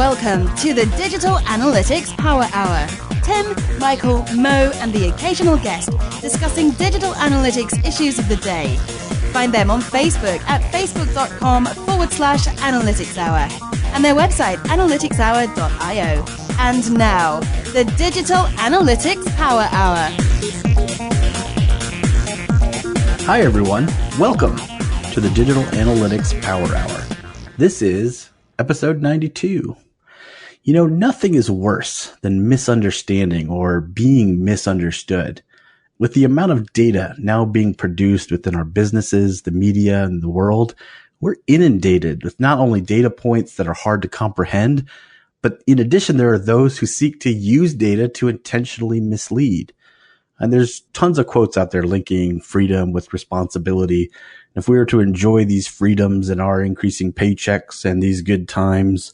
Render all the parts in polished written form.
Welcome to the Digital Analytics Power Hour. Tim, Michael, Mo, and the occasional guest discussing digital analytics issues of the day. Find them on Facebook at facebook.com/analytics hour and their website analyticshour.io. And now, the Digital Analytics Power Hour. Hi everyone, welcome to the Digital Analytics Power Hour. This is episode 92. You know, nothing is worse than misunderstanding or being misunderstood. With the amount of data now being produced within our businesses, the media, and the world, we're inundated with not only data points that are hard to comprehend, but in addition, there are those who seek to use data to intentionally mislead. And there's tons of quotes out there linking freedom with responsibility. If we were to enjoy these freedoms and our increasing paychecks and these good times,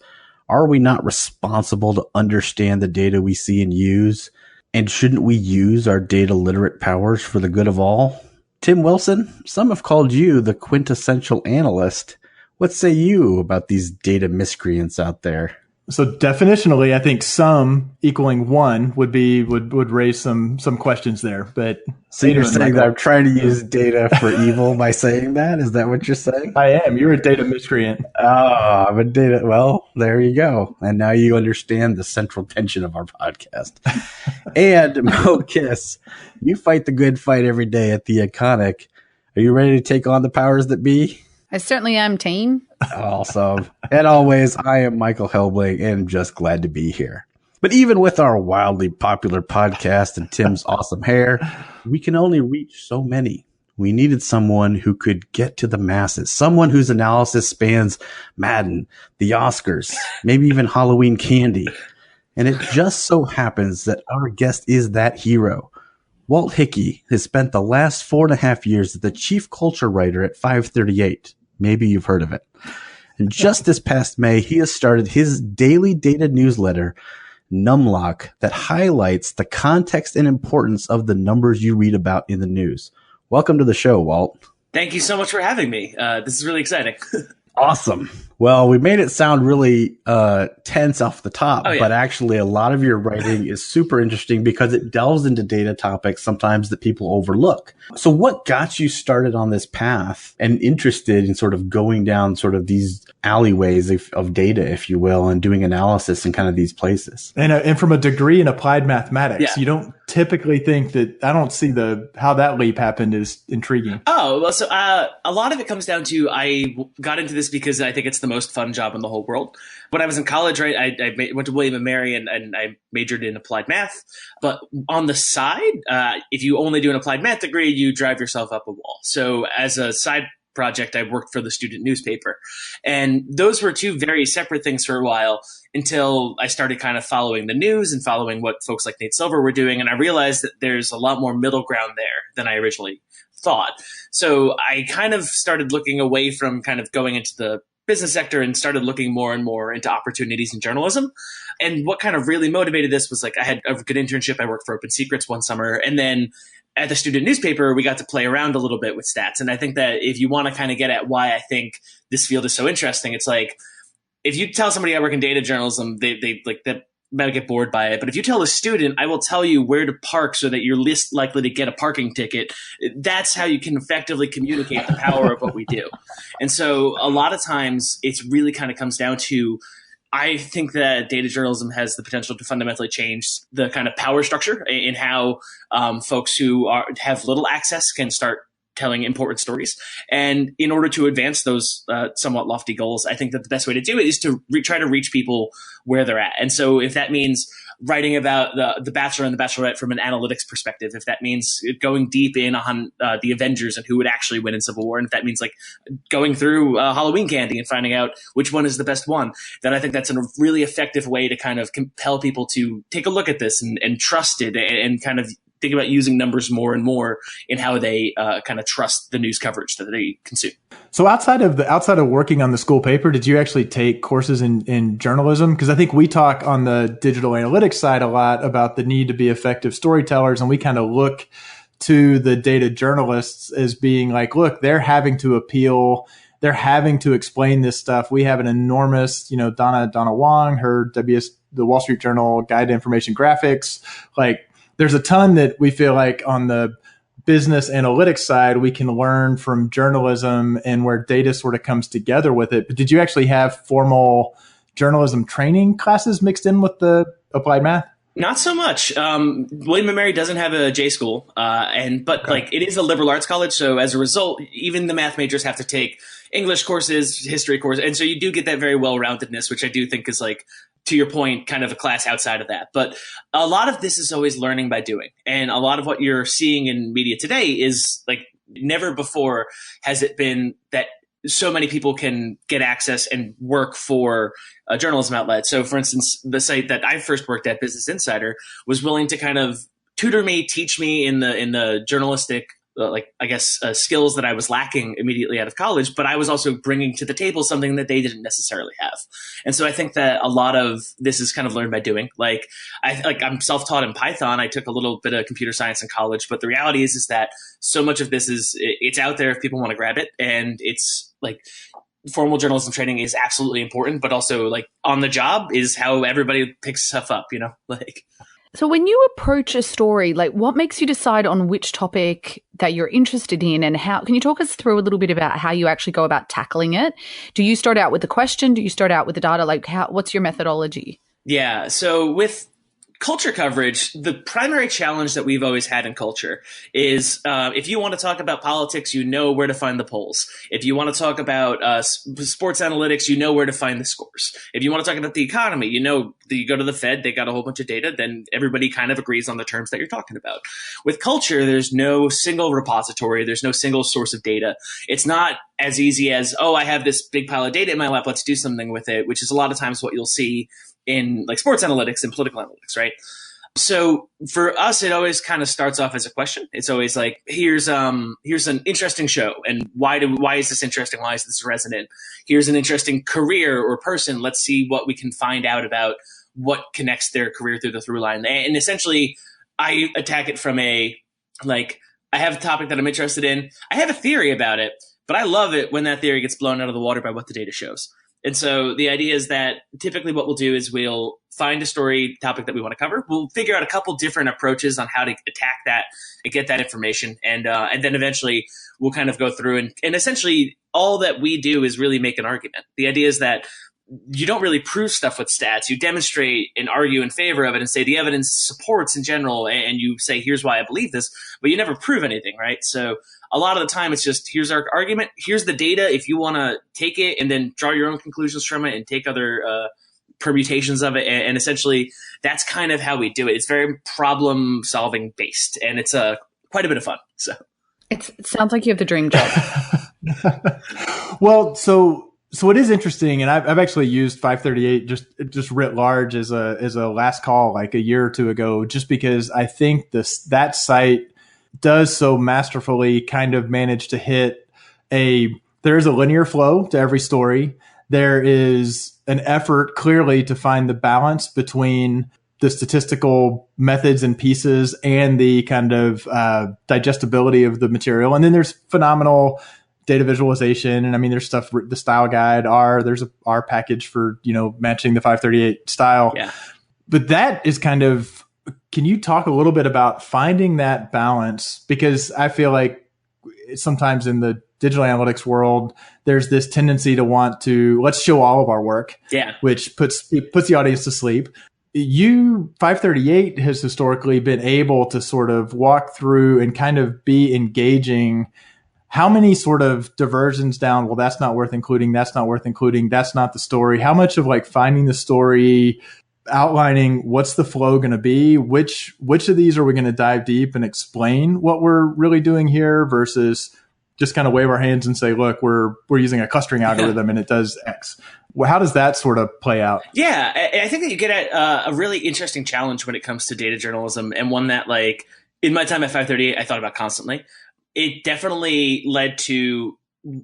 are we not responsible to understand the data we see and use? And shouldn't we use our data literate powers for the good of all? Tim Wilson, some have called you the quintessential analyst. What say you about these data miscreants out there? So definitionally, I think some equaling one would raise some questions there. But so you're saying that I'm trying to use data for evil by saying that? Is that what you're saying? I am. You're a data miscreant. Oh, I'm a data. Well, there you go. And now you understand the central tension of our podcast. And Mo Kiss, you fight the good fight every day at the Iconic. Are you ready to take on the powers that be? I certainly am, team. Awesome. And always, I am Michael Helbling and just glad to be here. But even with our wildly popular podcast and Tim's awesome hair, we can only reach so many. We needed someone who could get to the masses, someone whose analysis spans Madden, the Oscars, maybe even Halloween candy. And it just so happens that our guest is that hero. Walt Hickey has spent the last 4.5 years as the chief culture writer at 538. Maybe you've heard of it. And just this past May, he has started his daily data newsletter, Numlock, that highlights the context and importance of the numbers you read about in the news. Welcome to the show, Walt. Thank you so much for having me. This is really exciting. Awesome. Well, we made it sound really tense off the top, but actually a lot of your writing is super interesting because it delves into data topics sometimes that people overlook. So what got you started on this path and interested in sort of going down sort of these alleyways of data, if you will, and doing analysis in kind of these places? And from a degree in applied mathematics, you don't typically think that. I don't see how that leap happened is intriguing. Oh, well, so a lot of it comes down to I got into this because I think it's the most fun job in the whole world. When I was in college, right, I went to William & Mary and I majored in applied math. But on the side, if you only do an applied math degree, you drive yourself up a wall. So as a side project, I worked for the student newspaper. And those were two very separate things for a while until I started kind of following the news and following what folks like Nate Silver were doing. And I realized that there's a lot more middle ground there than I originally thought. So I kind of started looking away from kind of going into the business sector and started looking more and more into opportunities in journalism. And what kind of really motivated this was like I had a good internship. I worked for Open Secrets one summer. And then at the student newspaper, we got to play around a little bit with stats. And I think that if you want to kind of get at why I think this field is so interesting, it's like if you tell somebody I work in data journalism, they like that might get bored by it. But if you tell a student, I will tell you where to park so that you're least likely to get a parking ticket. That's how you can effectively communicate the power of what we do. And so a lot of times it's really kind of comes down to, I think that data journalism has the potential to fundamentally change the kind of power structure in how folks who have little access can start telling important stories. And in order to advance those somewhat lofty goals, I think that the best way to do it is to try to reach people where they're at. And so if that means writing about the Bachelor and the Bachelorette from an analytics perspective, if that means going deep in on the Avengers and who would actually win in Civil War, and if that means like going through Halloween candy and finding out which one is the best one, then I think that's a really effective way to kind of compel people to take a look at this and trust it and kind of think about using numbers more and more in how they kind of trust the news coverage that they consume. So outside of working on the school paper, did you actually take courses in journalism? Because I think we talk on the digital analytics side a lot about the need to be effective storytellers, and we kind of look to the data journalists as being like, look, they're having to appeal they're having to explain this stuff. We have an enormous, Donna Wong, her the Wall Street Journal Guide to Information Graphics. Like, there's a ton that we feel like on the business analytics side, we can learn from journalism and where data sort of comes together with it. But did you actually have formal journalism training classes mixed in with the applied math? Not so much. William & Mary doesn't have a J school, but it is a liberal arts college. So as a result, even the math majors have to take English courses, history courses, and so you do get that very well-roundedness, which I do think is, like, to your point, kind of a class outside of that. But a lot of this is always learning by doing, and a lot of what you're seeing in media today is, like, never before has it been that so many people can get access and work for a journalism outlet. So, for instance, the site that I first worked at, Business Insider, was willing to kind of tutor me, teach me in the journalistic, skills that I was lacking immediately out of college. But I was also bringing to the table something that they didn't necessarily have. And so I think that a lot of this is kind of learned by doing. I'm self-taught in Python. I took a little bit of computer science in college, but the reality is that so much of this it's out there if people want to grab it. And it's like, formal journalism training is absolutely important, but also, like, on the job is how everybody picks stuff up, So when you approach a story, like, what makes you decide on which topic that you're interested in, and how can you talk us through a little bit about how you actually go about tackling it? Do you start out with the question? Do you start out with the data? Like, what's your methodology? Yeah. So with culture coverage, the primary challenge that we've always had in culture is if you want to talk about politics, you know where to find the polls. If you want to talk about sports analytics, you know where to find the scores. If you want to talk about the economy, you go to the Fed, they got a whole bunch of data, then everybody kind of agrees on the terms that you're talking about. With culture, there's no single repository, there's no single source of data. It's not as easy as, oh, I have this big pile of data in my lap, let's do something with it, which is a lot of times what you'll see in, like, sports analytics and political analytics, right? So for us, it always kind of starts off as a question. It's always like, here's an interesting show, and why is this interesting? Why is this resonant? Here's an interesting career or person. Let's see what we can find out about what connects their career through the through line. And essentially, I attack it from I have a topic that I'm interested in. I have a theory about it, but I love it when that theory gets blown out of the water by what the data shows. And so the idea is that typically what we'll do is we'll find a story topic that we want to cover. We'll figure out a couple different approaches on how to attack that and get that information. And then eventually we'll kind of go through and essentially all that we do is really make an argument. The idea is that you don't really prove stuff with stats. You demonstrate and argue in favor of it and say the evidence supports in general, and you say, here's why I believe this, but you never prove anything, right? So a lot of the time it's just, here's our argument, here's the data. If you want to take it and then draw your own conclusions from it and take other permutations of it, and essentially that's kind of how we do it. It's very problem solving based, and it's quite a bit of fun. So it sounds like you have the dream job. Well, so it is interesting, and I've actually used 538 just writ large as a last call, like a year or two ago, just because I think that site does so masterfully kind of manage to hit there is a linear flow to every story. There is an effort clearly to find the balance between the statistical methods and pieces and the kind of digestibility of the material. And then there's phenomenal data visualization. And I mean, there's stuff, the style guide, there's a R package for, matching the 538 style. Yeah. But that is kind of, can you talk a little bit about finding that balance? Because I feel like sometimes in the digital analytics world, there's this tendency to want to, let's show all of our work, which puts the audience to sleep. 538 has historically been able to sort of walk through and kind of be engaging. How many sort of diversions down, well, that's not worth including, that's not worth including, that's not the story. How much of like finding the story, outlining what's the flow going to be, which of these are we going to dive deep and explain what we're really doing here versus just kind of wave our hands and say, look, we're using a clustering algorithm and it does X. Well, how does that sort of play out? Yeah, I think that you get at a really interesting challenge when it comes to data journalism, and one that, like, in my time at 538, I thought about constantly. It definitely led to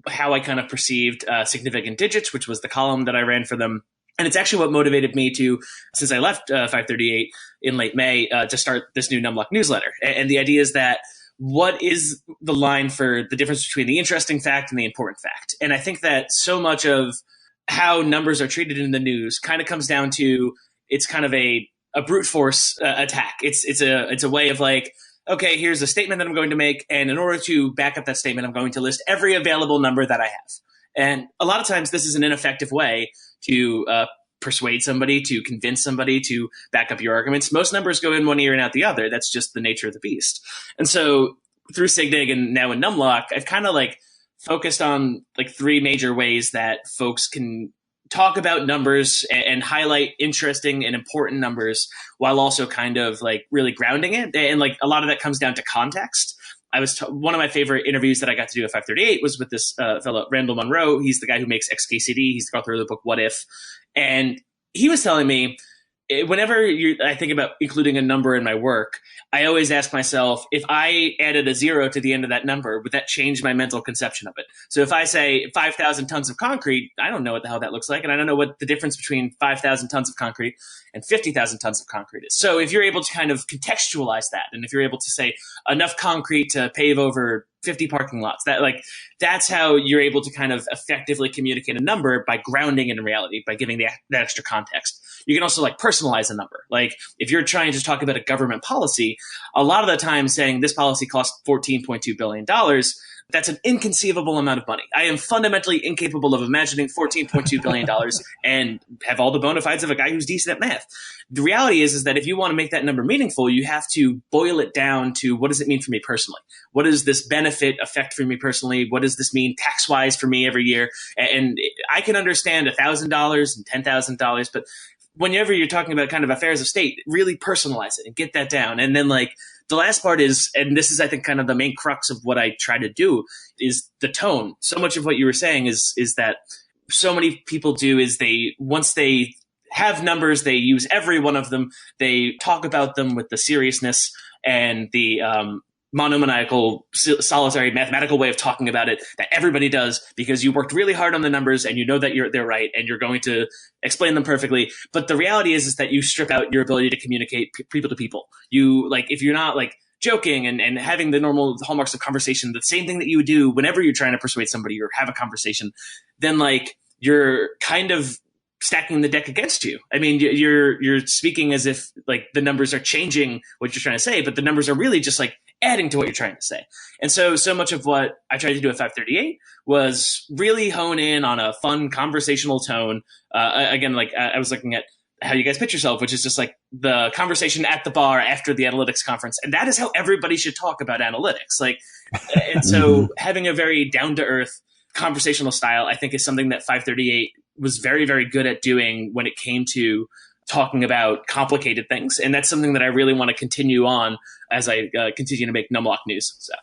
how I kind of perceived Significant Digits, which was the column that I ran for them. And it's actually what motivated me to, since I left 538 in late May, to start this new Numlock newsletter. And the idea is that what is the line for the difference between the interesting fact and the important fact? And I think that so much of how numbers are treated in the news kind of comes down to, it's kind of a brute force attack. It's a way of like, okay, here's a statement that I'm going to make, and in order to back up that statement, I'm going to list every available number that I have. And a lot of times this is an ineffective way to persuade somebody, to convince somebody to back up your arguments. Most numbers go in one ear and out the other. That's just the nature of the beast. And so through SIGDIG and now in Numlock, I've kind of like focused on like three major ways that folks can talk about numbers and highlight interesting and important numbers while also kind of like really grounding it. And like a lot of that comes down to context. One of my favorite interviews that I got to do at 538 was with this fellow, Randall Munroe. He's the guy who makes XKCD. He's the author of the book What If? And he was telling me, whenever I think about including a number in my work, I always ask myself, if I added a 0 to the end of that number, would that change my mental conception of it? So if I say 5,000 tons of concrete, I don't know what the hell that looks like. And I don't know what the difference between 5,000 tons of concrete and 50,000 tons of concrete is. So if you're able to kind of contextualize that, and if you're able to say enough concrete to pave over 50 parking lots, that's how you're able to kind of effectively communicate a number, by grounding it in reality, by giving that extra context. You can also like personalize a number. Like if you're trying to talk about a government policy, a lot of the time saying this policy costs $14.2 billion, that's an inconceivable amount of money. I am fundamentally incapable of imagining $14.2 billion and have all the bona fides of a guy who's decent at math. The reality is that if you want to make that number meaningful, you have to boil it down to, what does it mean for me personally? What does this benefit affect for me personally? What does this mean tax-wise for me every year? And I can understand $1,000 and $10,000, but whenever you're talking about kind of affairs of state, really personalize it and get that down. And then like the last part is, and this is, I think, kind of the main crux of what I try to do, is the tone. So much of what you were saying is that so many people do is once they have numbers, they use every one of them. They talk about them with the seriousness and the monomaniacal, solitary mathematical way of talking about it that everybody does, because you worked really hard on the numbers and you know that they're right and you're going to explain them perfectly. But the reality is that you strip out your ability to communicate people to people. You like, if you're not like joking and having the normal hallmarks of conversation, the same thing that you would do whenever you're trying to persuade somebody or have a conversation, then like you're kind of stacking the deck against you. I mean, you're speaking as if like the numbers are changing what you're trying to say, but the numbers are really just like adding to what you're trying to say. And so much of what I tried to do at 538 was really hone in on a fun conversational tone. Again, like I was looking at how you guys pitch yourself, which is just like the conversation at the bar after the analytics conference. And that is how everybody should talk about analytics. Like, and so having a very down to earth conversational style, I think, is something that 538 was very, very good at doing when it came to talking about complicated things. And that's something that I really want to continue on as I continue to make Numlock news. So,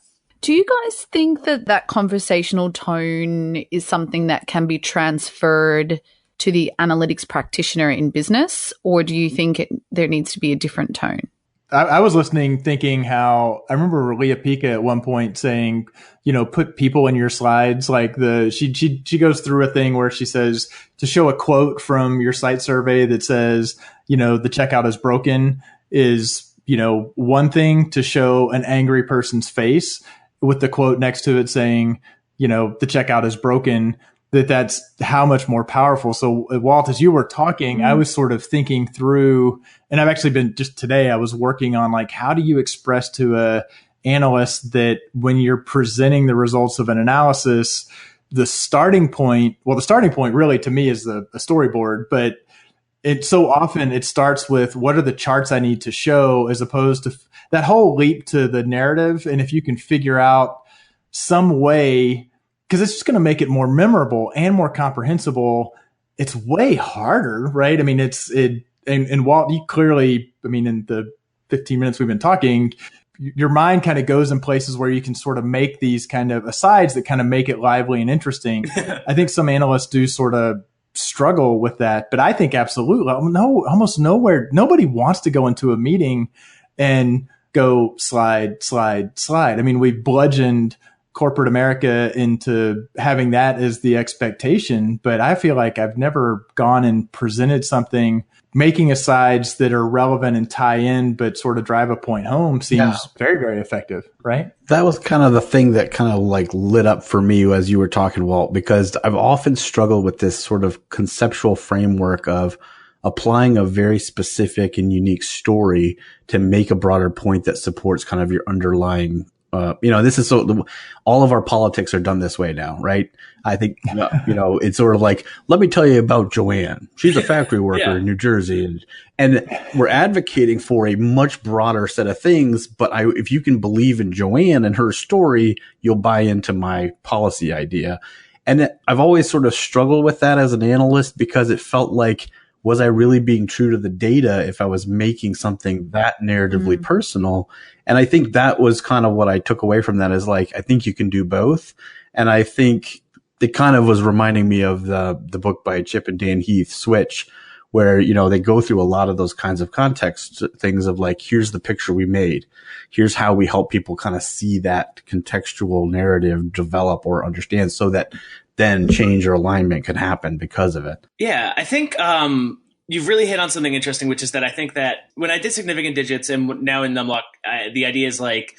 do you guys think that conversational tone is something that can be transferred to the analytics practitioner in business, or do you think there needs to be a different tone? I was listening, thinking how I remember Leah Pica at one point saying, put people in your slides. Like she goes through a thing where she says to show a quote from your site survey that says, the checkout is broken is, one thing to show an angry person's face with the quote next to it saying, the checkout is broken. That's how much more powerful. So Walt, as you were talking, I was sort of thinking through, and I've actually been just today, I was working on like, how do you express to a analyst that when you're presenting the results of an analysis, the starting point really to me is the storyboard, but so often it starts with what are the charts I need to show, as opposed to that whole leap to the narrative. And if you can figure out some way, because it's just going to make it more memorable and more comprehensible, it's way harder, right? I mean, and Walt, you clearly, in the 15 minutes we've been talking, your mind kind of goes in places where you can sort of make these kind of asides that kind of make it lively and interesting. I think some analysts do sort of struggle with that, but I think absolutely, almost nowhere, nobody wants to go into a meeting and go slide. I mean, we've bludgeoned corporate America into having that as the expectation. But I feel like I've never gone and presented something, making asides that are relevant and tie in, but sort of drive a point home seems very, very effective, right? That was kind of the thing that kind of like lit up for me as you were talking, Walt, because I've often struggled with this sort of conceptual framework of applying a very specific and unique story to make a broader point that supports kind of your underlying this is all of our politics are done this way now, right? I think, it's sort of like, let me tell you about Joanne. She's a factory worker in New Jersey. And we're advocating for a much broader set of things. But if you can believe in Joanne and her story, you'll buy into my policy idea. And I've always sort of struggled with that as an analyst because it felt like, was I really being true to the data if I was making something that narratively personal? And I think that was kind of what I took away from that is like, I think you can do both. And I think it kind of was reminding me of the book by Chip and Dan Heath, Switch, where, they go through a lot of those kinds of context things of like, here's the picture we made. Here's how we help people kind of see that contextual narrative develop or understand so that then change or alignment can happen because of it. Yeah, I think you've really hit on something interesting, which is that I think that when I did significant digits and now in Numlock, the idea is like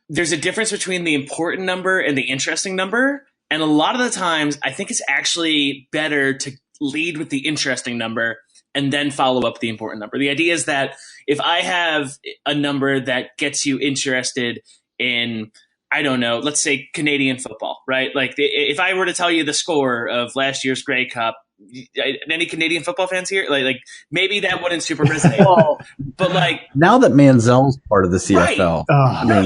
there's a difference between the important number and the interesting number. And a lot of the times, I think it's actually better to lead with the interesting number and then follow up the important number. The idea is that if I have a number that gets you interested in, I don't know, let's say Canadian football, right? Like if I were to tell you the score of last year's Grey Cup, any Canadian football fans here? Like maybe that wouldn't super resonate. But like now that Manziel's part of the CFL,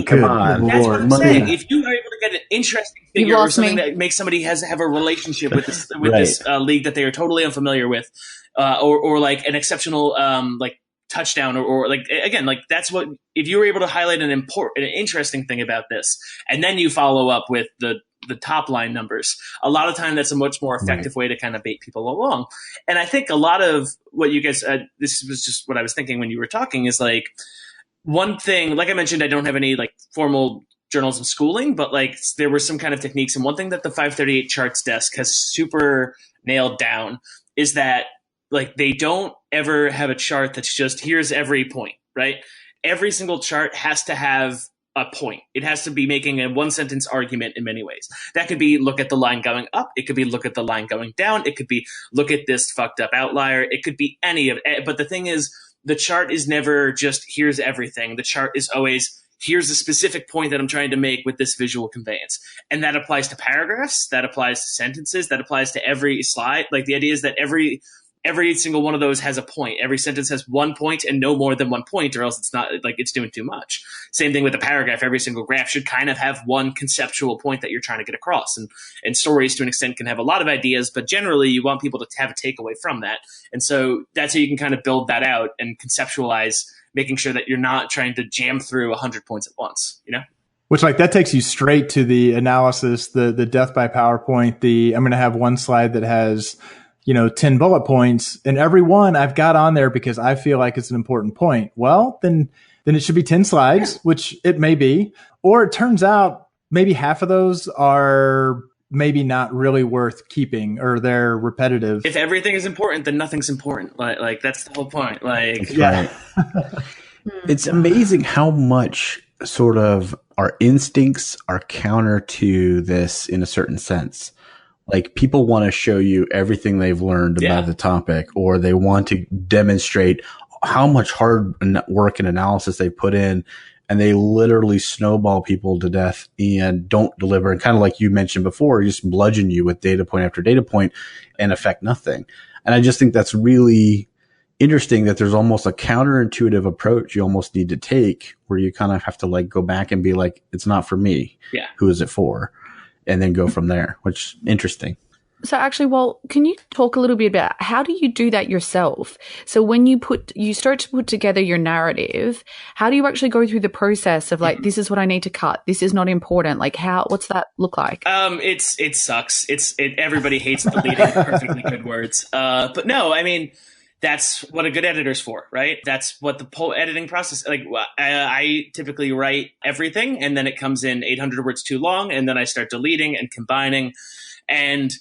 come on, that's what I'm saying. If you are able to get an interesting figure or something that makes somebody have a relationship with this this league that they are totally unfamiliar with, or like an exceptional like touchdown or like again like that's what if you were able to highlight an interesting thing about this and then you follow up with the top line numbers, a lot of time that's a much more effective way to kind of bait people along. And I think a lot of what you guys this was just what I was thinking when you were talking is like one thing, like I mentioned, I don't have any like formal journalism schooling, but like there were some kind of techniques, and one thing that the 538 charts desk has super nailed down is that like they don't ever have a chart that's just here's every point, right? Every single chart has to have a point. It has to be making a one sentence argument in many ways. That could be look at the line going up. It could be look at the line going down. It could be look at this fucked up outlier. It could be any of it. But the thing is, the chart is never just here's everything. The chart is always here's a specific point that I'm trying to make with this visual conveyance. And that applies to paragraphs. That applies to sentences. That applies to every slide. Like the idea is that every single one of those has a point. Every sentence has 1 point and no more than 1 point, or else it's not like it's doing too much. Same thing with a paragraph. Every single graph should kind of have one conceptual point that you're trying to get across. And stories to an extent can have a lot of ideas, but generally you want people to have a takeaway from that. And so that's how you can kind of build that out and conceptualize, making sure that you're not trying to jam through 100 points at once, you know? Which like that takes you straight to the analysis, the death by PowerPoint, I'm going to have one slide that has 10 bullet points, and every one I've got on there because I feel like it's an important point. Well, then it should be 10 slides, which it may be. Or it turns out maybe half of those are maybe not really worth keeping, or they're repetitive. If everything is important, then nothing's important. Like that's the whole point. Like, right. It's amazing how much sort of our instincts are counter to this in a certain sense. Like people want to show you everything they've learned about the topic, or they want to demonstrate how much hard work and analysis they put in, and they literally snowball people to death and don't deliver. And kind of like you mentioned before, just bludgeon you with data point after data point and affect nothing. And I just think that's really interesting that there's almost a counterintuitive approach you almost need to take, where you kind of have to like go back and be like, it's not for me. Yeah. Who is it for? And then go from there, which is interesting. So actually, Walt, can you talk a little bit about how do you do that yourself? So when you start to put together your narrative, how do you actually go through the process of like, this is what I need to cut, this is not important? Like what's that look like? It sucks. Everybody hates deleting perfectly good words. But no, I mean, that's what a good editor's for, right? That's what the whole editing process, like I typically write everything and then it comes in 800 words too long and then I start deleting and combining, and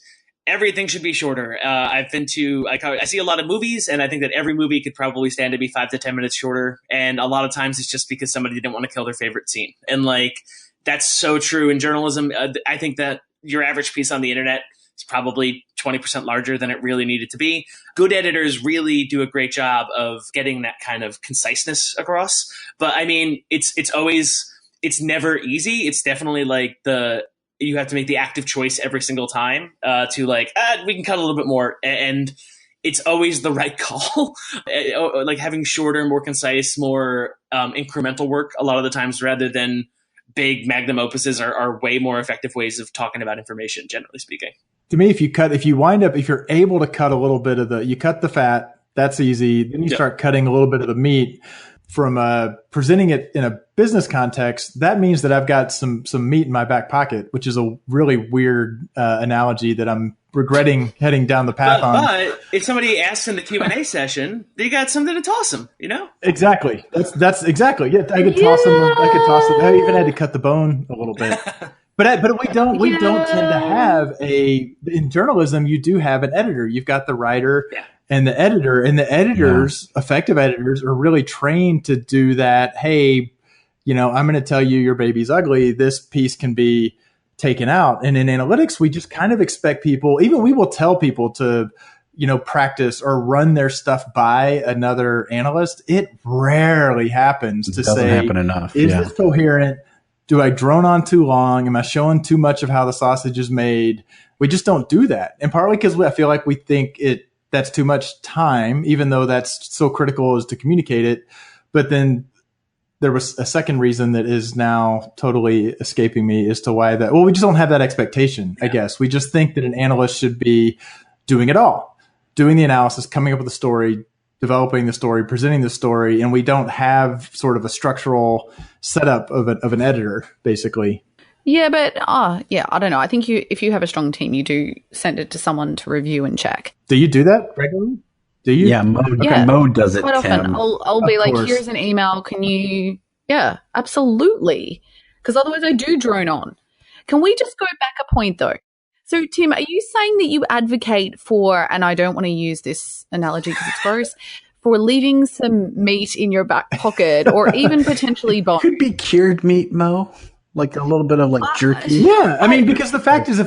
everything should be shorter. I see a lot of movies, and I think that every movie could probably stand to be 5 to 10 minutes shorter. And a lot of times it's just because somebody didn't want to kill their favorite scene. And like, that's so true in journalism. I think that your average piece on the internet is probably 20% larger than it really needed to be. Good editors really do a great job of getting that kind of conciseness across. But I mean, it's never easy. It's definitely like you have to make the active choice every single time to like, we can cut a little bit more. And it's always the right call. Like having shorter, more concise, more incremental work a lot of the times rather than big magnum opuses are way more effective ways of talking about information, generally speaking. To me, if you're able to cut a little bit of you cut the fat, that's easy. Then you start cutting a little bit of the meat. From presenting it in a business context, that means that I've got some meat in my back pocket, which is a really weird analogy that I'm regretting heading down the path on. But if somebody asks in the Q&A session, they got something to toss them, you know? Exactly. That's exactly. Yeah, I could toss them. I even had to cut the bone a little bit. But we don't tend to have in journalism, you do have an editor. You've got the writer. Yeah. And the editors, effective editors, are really trained to do that. Hey, I'm going to tell you your baby's ugly. This piece can be taken out. And in analytics, we just kind of expect people, even we will tell people to, practice or run their stuff by another analyst. It rarely happens to say, doesn't happen enough. Is this coherent? Do I drone on too long? Am I showing too much of how the sausage is made? We just don't do that. And partly because I feel like we think that's too much time, even though that's so critical is to communicate it. But then there was a second reason that is now totally escaping me as to why we just don't have that expectation, I guess. We just think that an analyst should be doing it all, doing the analysis, coming up with a story, developing the story, presenting the story. And we don't have sort of a structural setup of an editor, basically. Yeah, but I don't know. I think if you have a strong team, you do send it to someone to review and check. Do you do that regularly? Do you? Yeah, Mo does it. Quite often, I'll be like, here's an email. Can you? Yeah, absolutely. Because otherwise, I do drone on. Can we just go back a point though? So, Tim, are you saying that you advocate for, and I don't want to use this analogy because it's gross, for leaving some meat in your back pocket or even potentially bone? Could be cured meat, Mo. Like a little bit of like jerky. Yeah. I mean, because the fact is,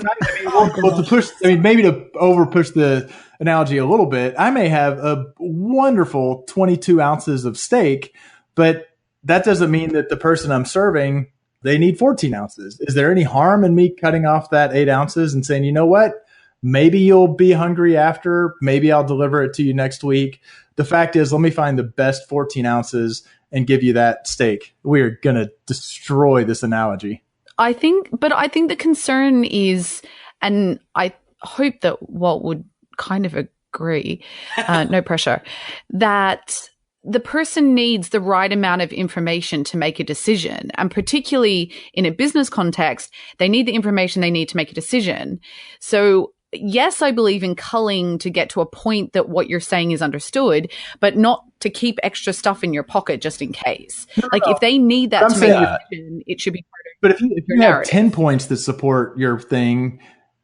maybe to over push the analogy a little bit, I may have a wonderful 22 ounces of steak, but that doesn't mean that the person I'm serving, they need 14 ounces. Is there any harm in me cutting off that 8 ounces and saying, you know what? Maybe you'll be hungry after. Maybe I'll deliver it to you next week. The fact is, let me find the best 14 ounces and give you that steak. We're going to destroy this analogy. I think the concern is, and I hope that Walt would kind of agree, no pressure, that the person needs the right amount of information to make a decision. And particularly in a business context, they need the information they need to make a decision. So yes, I believe in culling to get to a point that what you're saying is understood, but not to keep extra stuff in your pocket just in case. If they need that to make a decision, it should be part of. But if you have 10 points that support your thing,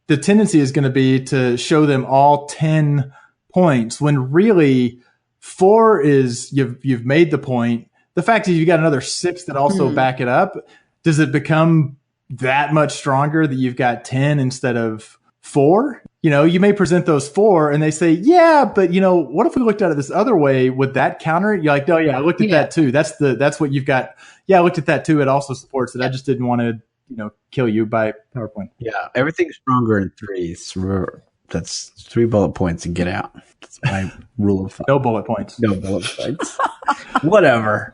the tendency is going to be to show them all 10 points when really 4 is you've made the point. The fact is you got another 6 that also back it up. Does it become that much stronger that you've got 10 instead of 4? You may present those 4 and they say, yeah, but what if we looked at it this other way? Would that counter it? You're like, oh yeah, I looked at that too. That's what you've got. Yeah, I looked at that too. It also supports it. I just didn't want to, kill you by PowerPoint. Yeah. Everything's stronger in 3s. That's 3 bullet points and get out. That's my rule of thumb. No bullet points. No bullet points. Whatever.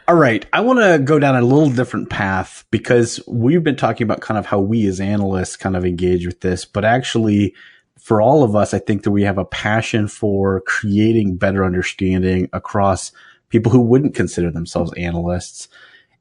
All right. I want to go down a little different path because we've been talking about kind of how we as analysts kind of engage with this, but actually for all of us, I think that we have a passion for creating better understanding across people who wouldn't consider themselves analysts.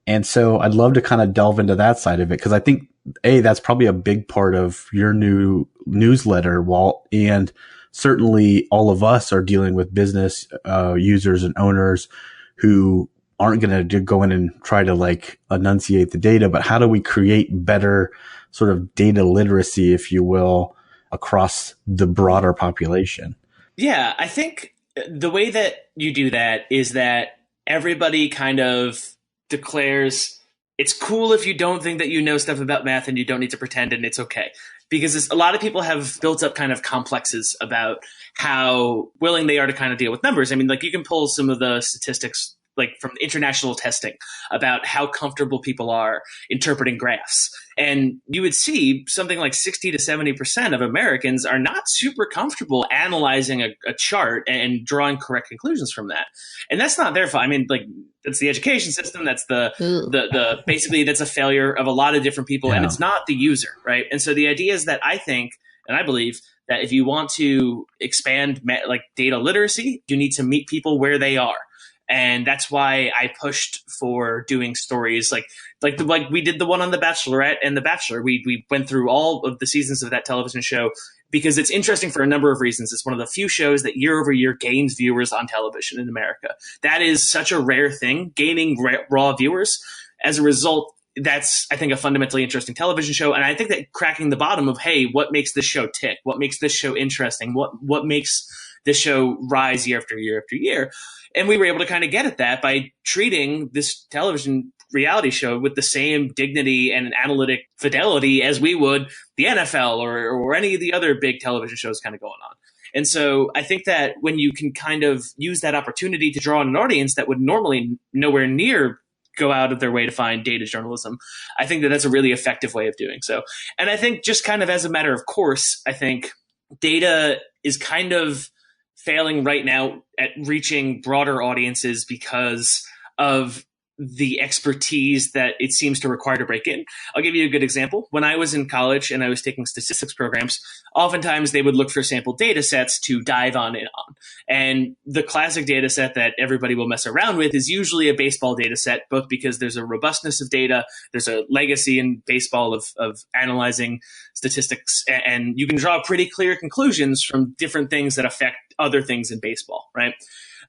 And so I'd love to kind of delve into that side of it because I think that's probably a big part of your new newsletter, Walt. And certainly all of us are dealing with business users and owners who aren't going to go in and try to like enunciate the data, but how do we create better sort of data literacy, if you will, across the broader population? Yeah, I think the way that you do that is that everybody kind of declares it's cool if you don't think that you know stuff about math and you don't need to pretend, and it's okay. Because a lot of people have built up kind of complexes about how willing they are to kind of deal with numbers. I mean, like you can pull some of the statistics like from international testing about how comfortable people are interpreting graphs. And you would see something like 60 to 70% of Americans are not super comfortable analyzing a chart and drawing correct conclusions from that. And that's not their fault. I mean, like that's the education system. That's the basically that's a failure of a lot of different people, and it's not the user, right? And so the idea is that I think, and I believe that if you want to expand like data literacy, you need to meet people where they are. And that's why I pushed for doing stories like we did the one on The Bachelorette and The Bachelor. We went through all of the seasons of that television show because it's interesting for a number of reasons. It's one of the few shows that year over year gains viewers on television in America. That is such a rare thing, gaining raw viewers. As a result, that's, I think, a fundamentally interesting television show. And I think that cracking the bottom of, hey, what makes this show tick? What makes this show interesting? What makes this show rise year after year after year? And we were able to kind of get at that by treating this television reality show with the same dignity and analytic fidelity as we would the NFL or any of the other big television shows kind of going on. And so I think that when you can kind of use that opportunity to draw in an audience that would normally nowhere near go out of their way to find data journalism, I think that that's a really effective way of doing so. And I think just kind of as a matter of course, I think data is kind of failing right now at reaching broader audiences because of the expertise that it seems to require to break in. I'll give you a good example. When I was in college and I was taking statistics programs, oftentimes they would look for sample data sets to dive on in on. And the classic data set that everybody will mess around with is usually a baseball data set, both because there's a robustness of data, there's a legacy in baseball of analyzing statistics, and you can draw pretty clear conclusions from different things that affect other things in basebol, right?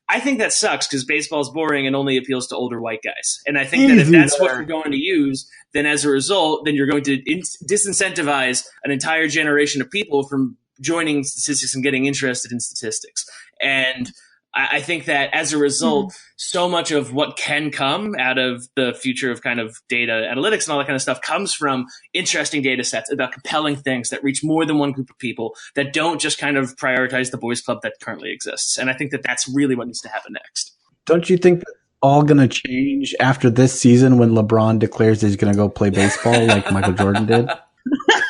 I think that sucks because baseball is boring and only appeals to older white guys. And I think that if that's what you're going to use, then as a result, then you're going to disincentivize an entire generation of people from joining statistics and getting interested in statistics. And I think that as a result, so much of what can come out of the future of kind of data analytics and all that kind of stuff comes from interesting data sets about compelling things that reach more than one group of people, that don't just kind of prioritize the boys club that currently exists. And I think that that's really what needs to happen next. Don't you think that's all going to change after this season when LeBron declares he's going to go play baseball like Michael Jordan did?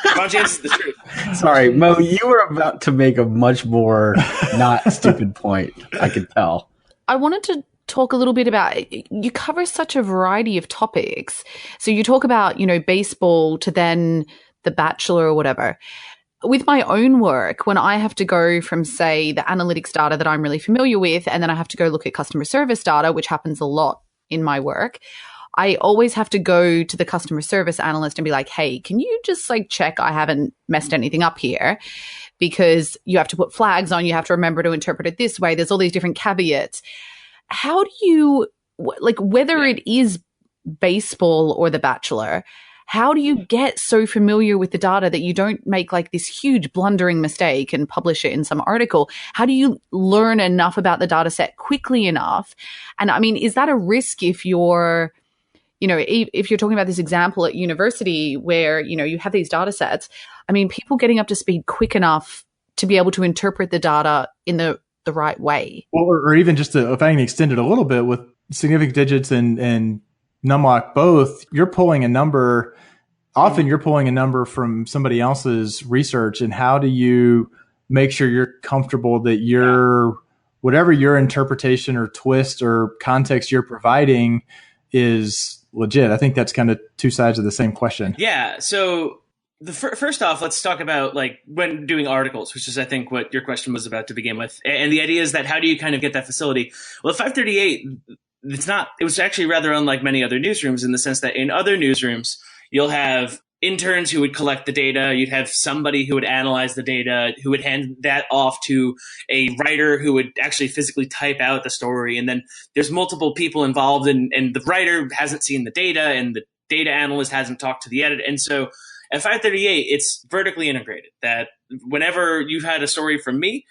LeBron James is the truth. Sorry, Mo, you were about to make a much more not stupid point, I could tell. I wanted to talk a little bit about, you cover such a variety of topics. So you talk about, baseball to then The Bachelor or whatever. With my own work, when I have to go from, say, the analytics data that I'm really familiar with, and then I have to go look at customer service data, which happens a lot in my work, I always have to go to the customer service analyst and be like, hey, can you just check I haven't messed anything up here? Because you have to put flags on, you have to remember to interpret it this way. There's all these different caveats. How do you, whether it is baseball or The Bachelor, how do you get so familiar with the data that you don't make this huge blundering mistake and publish it in some article? How do you learn enough about the data set quickly enough? And I mean, is that a risk if you're, if you're talking about this example at university where, you have these data sets, I mean, people getting up to speed quick enough to be able to interpret the data in the right way? Well, or even just if I can extend it a little bit with significant digits and numlock both, you're pulling a number, often you're pulling a number from somebody else's research. And how do you make sure you're comfortable that whatever your interpretation or twist or context you're providing is legit? I think that's kind of two sides of the same question. Yeah. So first off, let's talk about when doing articles, which is, I think, what your question was about to begin with. And the idea is that how do you kind of get that facility? Well, at 538, it was actually rather unlike many other newsrooms in the sense that in other newsrooms, you'll have interns who would collect the data. You'd have somebody who would analyze the data, who would hand that off to a writer who would actually physically type out the story. And then there's multiple people involved, and the writer hasn't seen the data, and the data analyst hasn't talked to the editor. And so at 538, it's vertically integrated, that whenever you've had a story from me,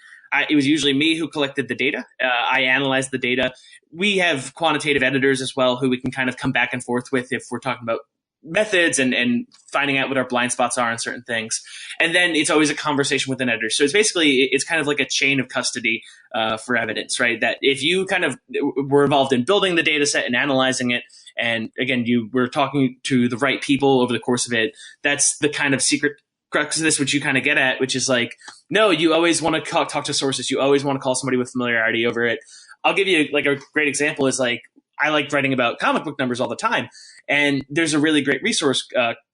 it was usually me who collected the data. I analyzed the data. We have quantitative editors as well who we can kind of come back and forth with if we're talking about methods and finding out what our blind spots are on certain things. And then it's always a conversation with an editor. So it's kind of like a chain of custody for evidence, right? That if you kind of were involved in building the data set and analyzing it, and again, you were talking to the right people over the course of it, that's the kind of secret crux of this, which you kind of get at, which is like, no, you always want to talk to sources. You always want to call somebody with familiarity over it. I'll give you like a great example is like, I like writing about comic book numbers all the time. And there's a really great resource,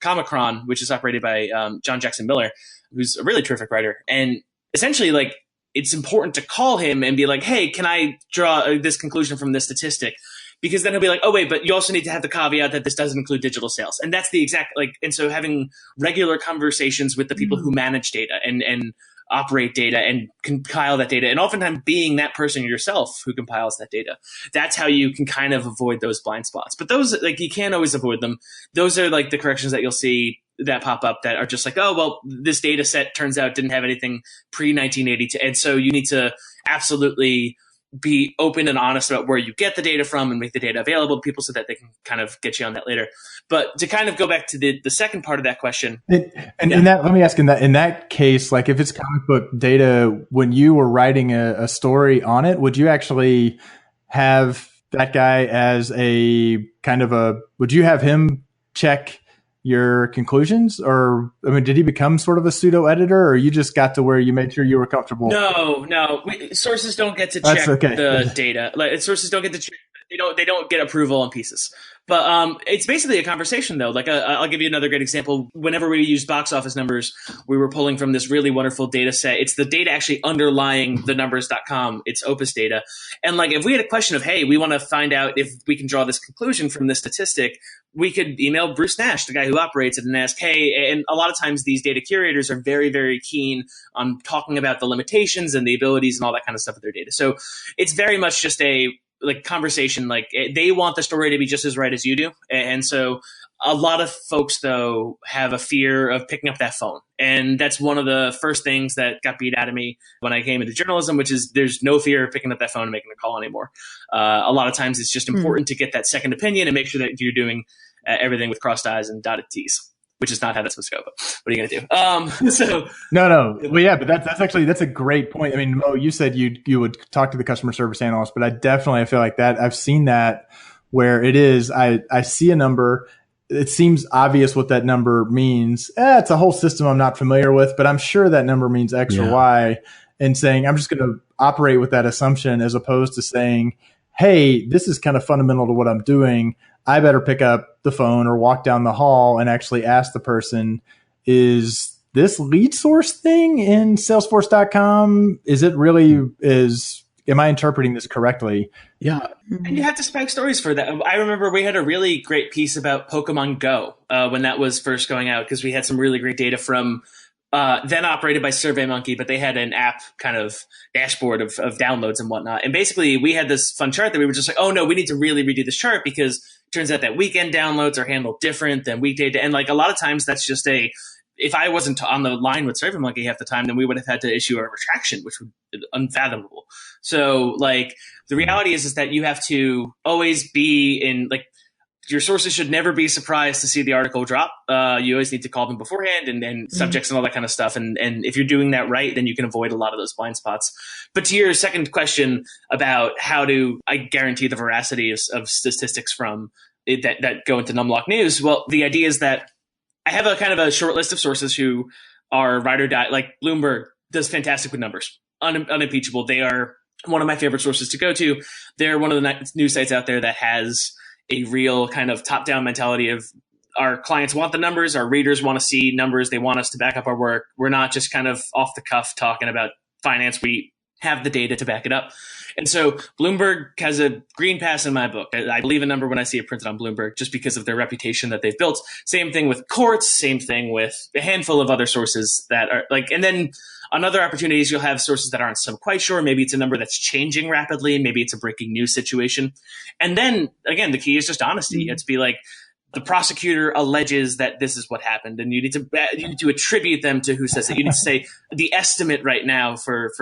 Comicron, which is operated by John Jackson Miller, who's a really terrific writer. And essentially, like, it's important to call him and be like, hey, can I draw this conclusion from this statistic? Because then he'll be like, oh, wait, but you also need to have the caveat that this doesn't include digital sales. And that's the exact, like, and so having regular conversations with the people who manage data and operate data and compile that data, and oftentimes being that person yourself who compiles that data. That's how you can kind of avoid those blind spots. But those, like, you can't always avoid them. Those are like the corrections that you'll see that pop up that are just like, oh, well, this data set turns out didn't have anything pre-1982. And so you need to absolutely be open and honest about where you get the data from and make the data available to people so that they can kind of get you on that later. But to kind of go back to the second part of that question. In that, let me ask in that case, like if it's comic book data, when you were writing a story on it, would you actually have that guy as a kind of would you have him check your conclusions, or I mean, did he become sort of a pseudo editor, or you just got to where you made sure you were comfortable? No, sources don't get to check the data. Like sources don't get to check. They don't get approval on pieces. But it's basically a conversation, though. Like I'll give you another great example. Whenever we use box office numbers, we were pulling from this really wonderful data set. It's the data actually underlying the numbers.com. It's Opus data. And like if we had a question of, hey, we want to find out if we can draw this conclusion from this statistic, we could email Bruce Nash, the guy who operates it, and ask, hey, and a lot of times these data curators are very, very keen on talking about the limitations and the abilities and all that kind of stuff with their data. So it's very much just a like conversation. Like they want the story to be just as right as you do. And so a lot of folks, though, have a fear of picking up that phone. And that's one of the first things that got beat out of me when I came into journalism, which is there's no fear of picking up that phone and making a call anymore. A lot of times it's just important to get that second opinion and make sure that you're doing everything with crossed I's and dotted T's, which is not how that's supposed to go. But what are you going to do? No. Well, yeah, but that's a great point. I mean, Mo, you said you would talk to the customer service analyst, but I feel like that I've seen that where it is, I see a number. It seems obvious what that number means. It's a whole system I'm not familiar with, but I'm sure that number means X or Y, and saying, I'm just going to operate with that assumption as opposed to saying, hey, this is kind of fundamental to what I'm doing. I better pick up the phone or walk down the hall and actually ask the person, is this lead source thing in Salesforce.com? Is it really am I interpreting this correctly? Yeah. And you have to spec stories for that. I remember we had a really great piece about Pokemon Go when that was first going out, because we had some really great data from then operated by SurveyMonkey, but they had an app kind of dashboard of downloads and whatnot. And basically we had this fun chart that we were just like, oh no, we need to really redo this chart because it turns out that weekend downloads are handled different than weekday. And like a lot of times that's just if I wasn't on the line with SurveyMonkey half the time, then we would have had to issue a retraction, which would be unfathomable. So like the reality is that you have to always be in like, your sources should never be surprised to see the article drop. You always need to call them beforehand and subjects and all that kind of stuff. And if you're doing that right, then you can avoid a lot of those blind spots. But to your second question about how do I guarantee the veracity of statistics from it that go into Numlock News, well, the idea is that I have a kind of a short list of sources who are ride or die. Like Bloomberg does fantastic with numbers, unimpeachable. They are one of my favorite sources to go to. They're one of the news sites out there that has a real kind of top-down mentality of our clients want the numbers, our readers want to see numbers, they want us to back up our work. We're not just kind of off the cuff talking about finance. We have the data to back it up. And so Bloomberg has a green pass in my book. I believe a number when I see it printed on Bloomberg just because of their reputation that they've built. Same thing with courts, same thing with a handful of other sources that are like, and then on other opportunities, you'll have sources that aren't so quite sure. Maybe it's a number that's changing rapidly. Maybe it's a breaking news situation. And then again, the key is just honesty. You have to be like, the prosecutor alleges that this is what happened, and you need to attribute them to who says it. You need to say the estimate right now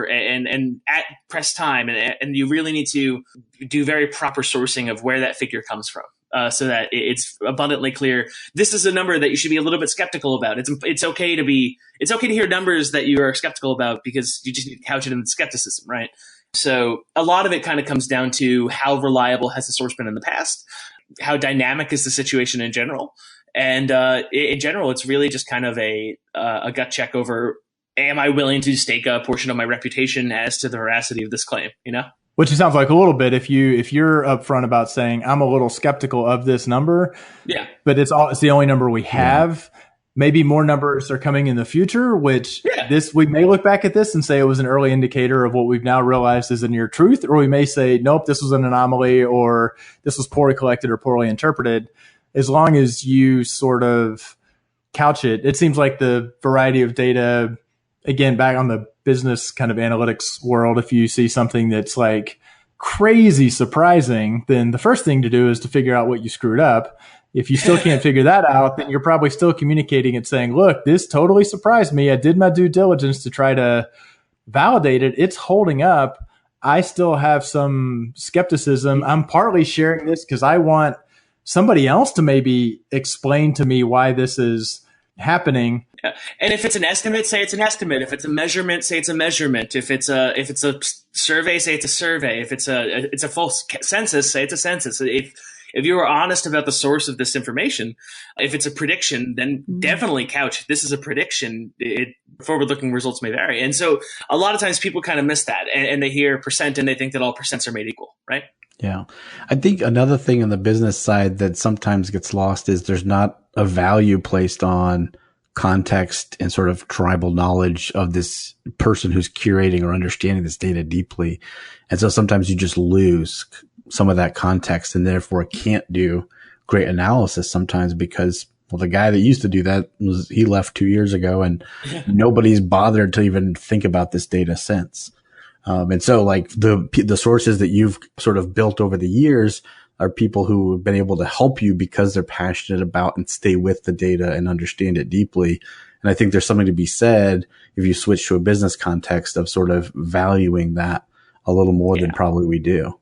and at press time, and you really need to do very proper sourcing of where that figure comes from, so that it's abundantly clear. This is a number that you should be a little bit skeptical about. It's okay to hear numbers that you are skeptical about because you just need to couch it in skepticism, right? So a lot of it kind of comes down to how reliable has the source been in the past. How dynamic is the situation in general? And in general, it's really just kind of a gut check over, am I willing to stake a portion of my reputation as to the veracity of this claim, you know? Which it sounds like a little bit if you're upfront about saying, I'm a little skeptical of this number, but it's the only number we have. Yeah. Maybe more numbers are coming in the future, which we may look back at this and say it was an early indicator of what we've now realized is a near truth, or we may say, nope, this was an anomaly, or this was poorly collected or poorly interpreted. As long as you sort of couch it, it seems like the variety of data, again, back on the business kind of analytics world, if you see something that's like crazy surprising, then the first thing to do is to figure out what you screwed up. If you still can't figure that out, then you're probably still communicating and saying, look, this totally surprised me. I did my due diligence to try to validate it. It's holding up. I still have some skepticism. I'm partly sharing this because I want somebody else to maybe explain to me why this is happening. Yeah. And if it's an estimate, say it's an estimate. If it's a measurement, say it's a measurement. If it's a survey, say it's a survey. If it's a full census, say it's a census. If you are honest about the source of this information, if it's a prediction, then definitely couch. This is a prediction. Forward-looking results may vary. And so a lot of times people kind of miss that and they hear percent and they think that all percents are made equal, right? Yeah. I think another thing on the business side that sometimes gets lost is there's not a value placed on context and sort of tribal knowledge of this person who's curating or understanding this data deeply. And so sometimes you just lose some of that context and therefore can't do great analysis sometimes because, well, the guy that used to do that he left 2 years ago and nobody's bothered to even think about this data since. And so like the sources that you've sort of built over the years are people who have been able to help you because they're passionate about and stay with the data and understand it deeply. And I think there's something to be said if you switch to a business context of sort of valuing that a little more than probably we do.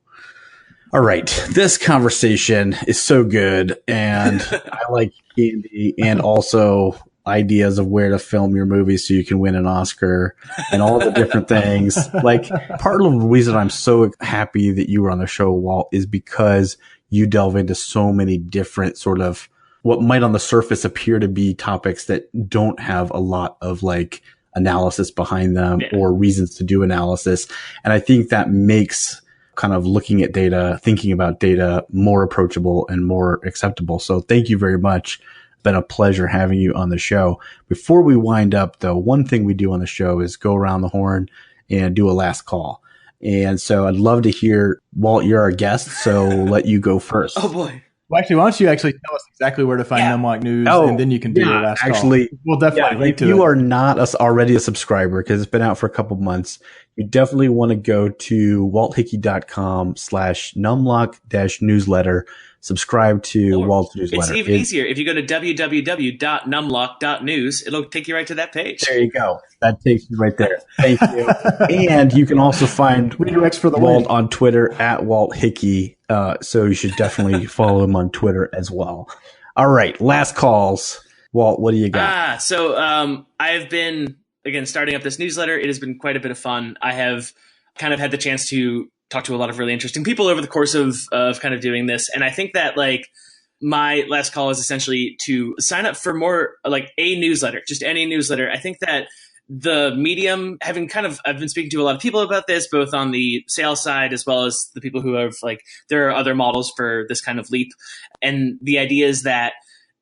All right. This conversation is so good. And I like candy and also ideas of where to film your movie so you can win an Oscar and all the different things. Like part of the reason I'm so happy that you were on the show, Walt, is because you delve into so many different sort of what might on the surface appear to be topics that don't have a lot of like analysis behind them or reasons to do analysis. And I think that makes kind of looking at data, thinking about data more approachable and more acceptable. So thank you very much. It's been a pleasure having you on the show. Before we wind up, though, one thing we do on the show is go around the horn and do a last call. And so I'd love to hear, Walt, you're our guest, so let you go first. Oh, boy. Well, actually, why don't you actually tell us exactly where to find Numlock News, and then you can do your last call. Actually, we'll definitely link to it. If you are not already a subscriber, because it's been out for a couple months, you definitely want to go to walthickey.com/numlock-newsletter. Subscribe to Walt's newsletter. It's even easier. If you go to www.numlock.news, it'll take you right to that page. There you go. That takes you right there. Thank you. And you can also find redirects for the Walt on Twitter at Walt Hickey. So you should definitely follow him on Twitter as well. All right. Last calls. Walt, what do you got? So I've been, again, starting up this newsletter. It has been quite a bit of fun. I have kind of had the chance to talk to a lot of really interesting people over the course of kind of doing this. And I think that like my last call is essentially to sign up for more like a newsletter, just any newsletter. I think that the medium, I've been speaking to a lot of people about this, both on the sales side as well as the people who have like, there are other models for this kind of leap. And the idea is that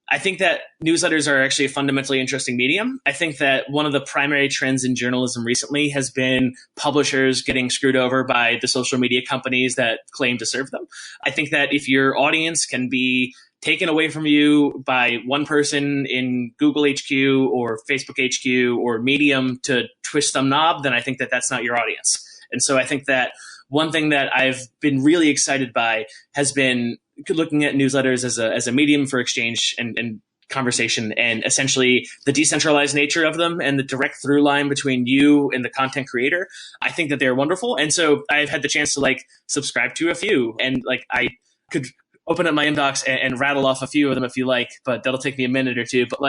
I think that newsletters are actually a fundamentally interesting medium. I think that one of the primary trends in journalism recently has been publishers getting screwed over by the social media companies that claim to serve them. I think that if your audience can be taken away from you by one person in Google HQ or Facebook HQ or Medium to twist some knob, then I think that that's not your audience. And so I think that one thing that I've been really excited by has been looking at newsletters as a medium for exchange and conversation, and essentially the decentralized nature of them and the direct through line between you and the content creator. I think that they're wonderful. And so I've had the chance to subscribe to a few, and I could open up my inbox and rattle off a few of them if you like, but that'll take me a minute or two. But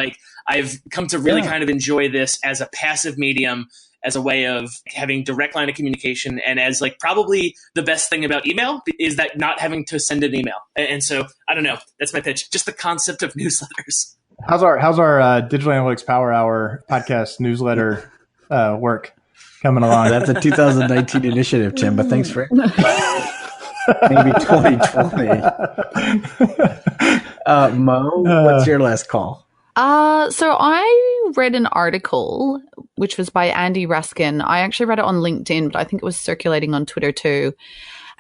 I've come to really kind of enjoy this as a passive medium, as a way of having direct line of communication, and as probably the best thing about email is that not having to send an email. And so I don't know, that's my pitch. Just the concept of newsletters. How's our Digital Analytics Power Hour podcast newsletter work coming along? That's a 2019 initiative, Tim, but thanks for maybe 2020. Mo, what's your last call? So I read an article, which was by Andy Raskin. I actually read it on LinkedIn, but I think it was circulating on Twitter too.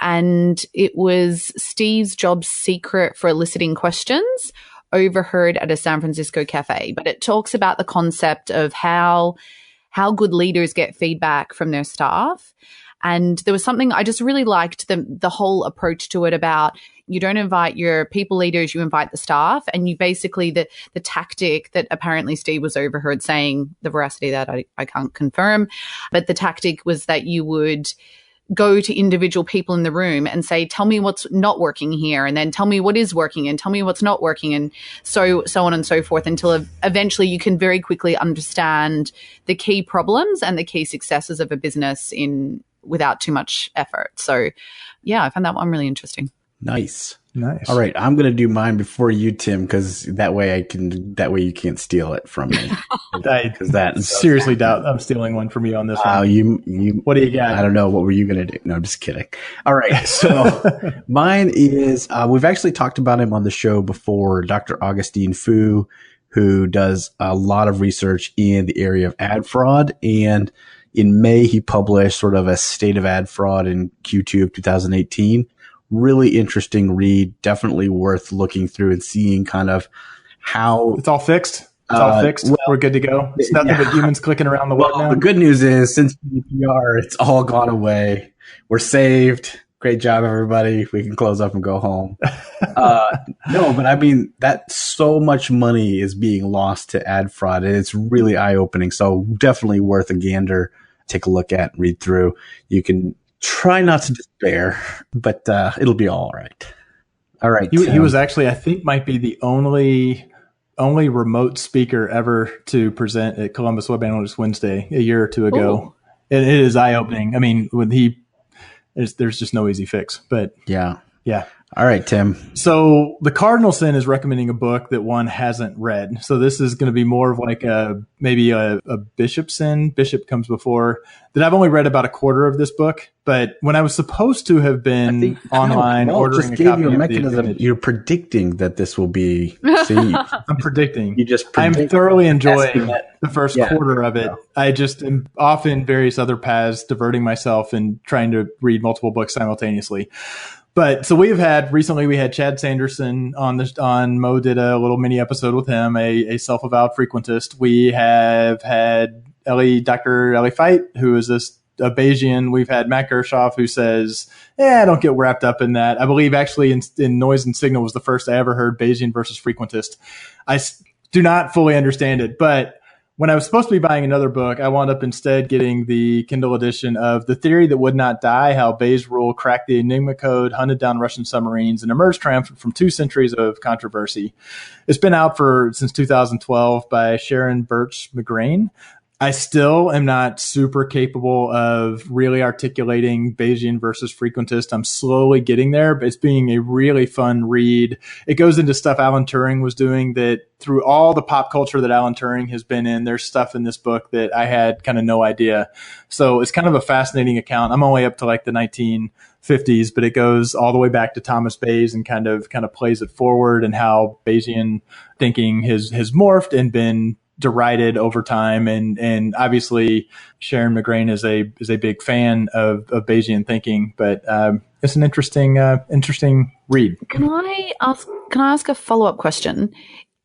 And it was Steve Jobs' secret for eliciting questions overheard at a San Francisco cafe. But it talks about the concept of how good leaders get feedback from their staff. And there was something I just really liked, the whole approach to it about you don't invite your people leaders, you invite the staff. And you basically, the tactic that apparently Steve was overheard saying, the veracity of that I can't confirm, but the tactic was that you would go to individual people in the room and say, tell me what's not working here, and then tell me what is working, and tell me what's not working, and so on and so forth, until eventually you can very quickly understand the key problems and the key successes of a business without too much effort. So yeah, I found that one really interesting. Nice. All right, I'm going to do mine before you, Tim, because that way you can't steal it from me. Because that seriously doubt I'm stealing one from you on this one. You. What do you got? I don't know. What were you going to do? No, just kidding. All right, so mine is we've actually talked about him on the show before. Dr. Augustine Fu, who does a lot of research in the area of ad fraud, and in May he published sort of a state of ad fraud in Q2 of 2018. Really interesting read, definitely worth looking through and seeing kind of how it's all fixed. Well, we're good to go. It's nothing but humans clicking around the web now. The good news is, since GDPR, it's all gone away. We're saved. Great job, everybody. We can close up and go home. No, but I mean, that so much money is being lost to ad fraud, and it's really eye-opening. So definitely worth a gander. Take a look at, read through. You can try not to despair, but it'll be all right. All right. He was actually, I think, might be the only remote speaker ever to present at Columbus Web Analytics Wednesday a year or two ago. It is eye-opening. I mean, there's just no easy fix. But yeah. All right, Tim. So the Cardinal Sin is recommending a book that one hasn't read. So this is going to be more of maybe a Bishop Sin. Bishop comes before. That I've only read about a quarter of this book. But when I was supposed to have been online ordering a copy of mechanism, you're predicting that this will be. See, I'm predicting. You just. I'm thoroughly enjoying the first quarter of it. I just am off in various other paths, diverting myself and trying to read multiple books simultaneously. But so we had Chad Sanderson on Mo did a little mini episode with him, a self-avowed frequentist. We have had Dr. Ellie Feit, who is a Bayesian. We've had Matt Gershoff, who says, don't get wrapped up in that. I believe actually in Noise and Signal was the first I ever heard Bayesian versus frequentist. I do not fully understand it, but when I was supposed to be buying another book, I wound up instead getting the Kindle edition of The Theory That Would Not Die, How Bayes' Rule Cracked the Enigma Code, Hunted Down Russian Submarines, and Emerged Triumphant from 2 Centuries of Controversy. It's been out since 2012 by Sharon Birch McGrain. I still am not super capable of really articulating Bayesian versus frequentist. I'm slowly getting there, but it's being a really fun read. It goes into stuff Alan Turing was doing that through all the pop culture that Alan Turing has been in. There's stuff in this book that I had kind of no idea. So it's kind of a fascinating account. I'm only up to like the 1950s, but it goes all the way back to Thomas Bayes and kind of plays it forward and how Bayesian thinking has morphed and been derided over time, and obviously Sharon McGrain is a big fan of Bayesian thinking, but it's an interesting read. Can I ask a follow-up question?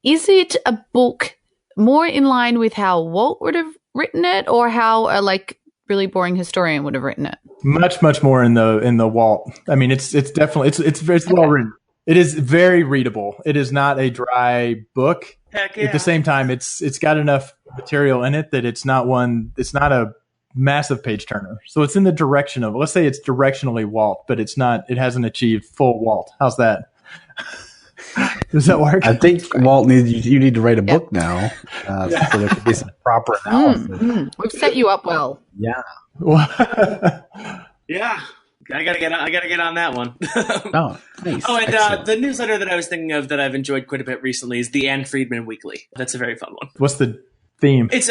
Is it a book more in line with how Walt would have written it, or how a really boring historian would have written it? Much more in the Walt. I mean, it's definitely it's well written. It is very readable. It is not a dry book. Heck yeah. At the same time, it's got enough material in it that it's not a massive page turner. So it's in the direction of, let's say it's directionally Walt, but it hasn't achieved full Walt. How's that? Does that work? I think Walt you need to write a book now, so there could be some proper analysis. We've set you up well. Yeah. Yeah. I gotta get on that one. Oh, nice. Oh, and Excellent. the newsletter that I was thinking of that I've enjoyed quite a bit recently is the Anne Friedman Weekly. That's a very fun one. What's the theme? It's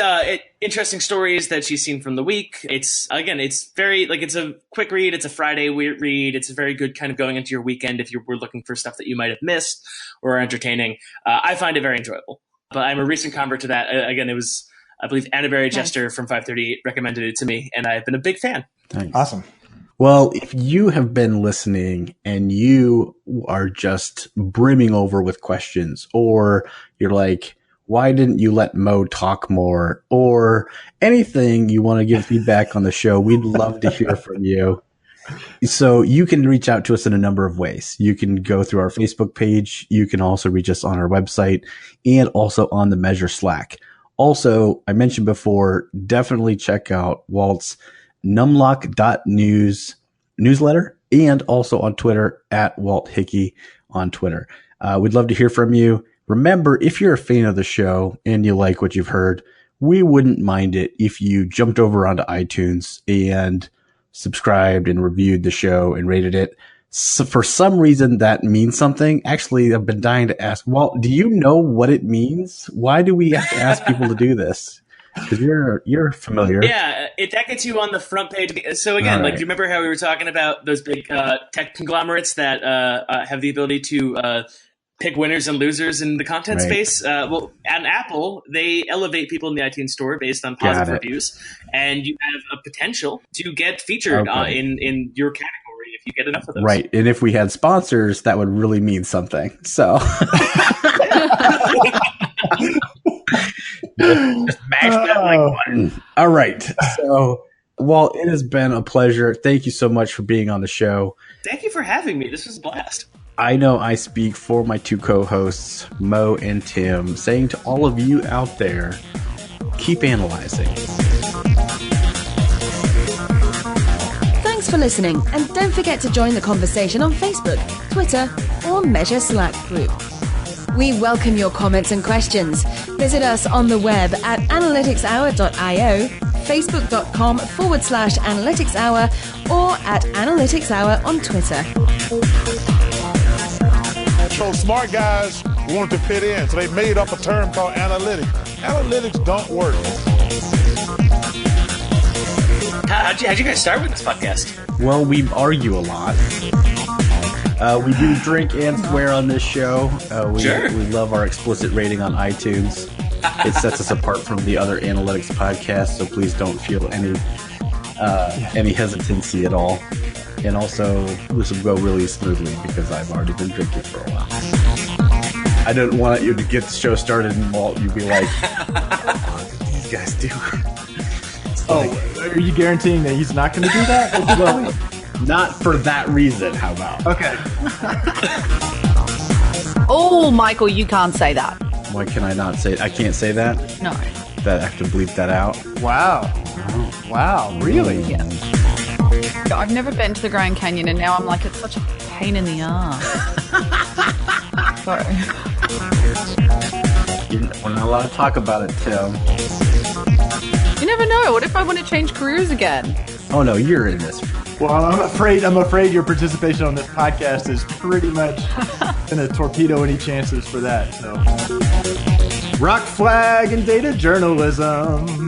interesting stories that she's seen from the week. It's very it's a quick read. It's a Friday read. It's a very good kind of going into your weekend if you were looking for stuff that you might have missed or are entertaining. I find it very enjoyable. But I'm a recent convert to that. Again, it was, I believe, Anna Berry Jester from 538 recommended it to me, and I've been a big fan. Nice. Awesome. Well, if you have been listening and you are just brimming over with questions, or you're like, why didn't you let Mo talk more, or anything you want to give feedback on the show, we'd love to hear from you. So you can reach out to us in a number of ways. You can go through our Facebook page. You can also reach us on our website and also on the Measure Slack. Also, I mentioned before, definitely check out Walt's numlock.news newsletter, and also on Twitter at Walt Hickey on Twitter. We'd love to hear from you. Remember, if you're a fan of the show and you like what you've heard, we wouldn't mind it if you jumped over onto iTunes and subscribed and reviewed the show and rated it. So for some reason, that means something. Actually, I've been dying to ask, Walt, do you know what it means? Why do we have to ask people to do this? Because you're familiar. Yeah, that gets you on the front page. So again, do you remember how we were talking about those big tech conglomerates that have the ability to pick winners and losers in the content space? Well, at Apple, they elevate people in the iTunes store based on positive reviews, and you have a potential to get featured in your category if you get enough of those. Right, and if we had sponsors, that would really mean something. So. Just mash that like button. All right. So, Walt, it has been a pleasure. Thank you so much for being on the show. Thank you for having me. This was a blast. I know I speak for my two co-hosts, Mo and Tim, saying to all of you out there, keep analyzing. Thanks for listening, and don't forget to join the conversation on Facebook, Twitter, or Measure Slack group. We welcome your comments and questions. Visit us on the web at analyticshour.io, facebook.com/analyticshour, or at analyticshour on Twitter. So smart guys wanted to fit in, so they made up a term called analytics. Analytics don't work. How'd you guys start with this podcast? Well, we argue a lot. We do drink and swear on this show. We love our explicit rating on iTunes. It sets us apart from the other analytics podcasts, so please don't feel any hesitancy at all. And also, this will go really smoothly because I've already been drinking for a while. I didn't want you to get the show started and Walt, you'd be like, what did these guys do? Are you guaranteeing that he's not going to do that? Well, not for that reason, how about? Okay. Oh, Michael, you can't say that. Why can I not say it? I can't say that? No. That I have to bleep that out? Wow. Oh. Wow, really? Yeah. I've never been to the Grand Canyon, and now I'm like, it's such a pain in the ass. Sorry. We're not allowed to talk about it, Tim. though? What if I want to change careers again? Oh no, you're in this. Well, I'm afraid your participation on this podcast is pretty much going to torpedo any chances for that. So, rock flag and data journalism.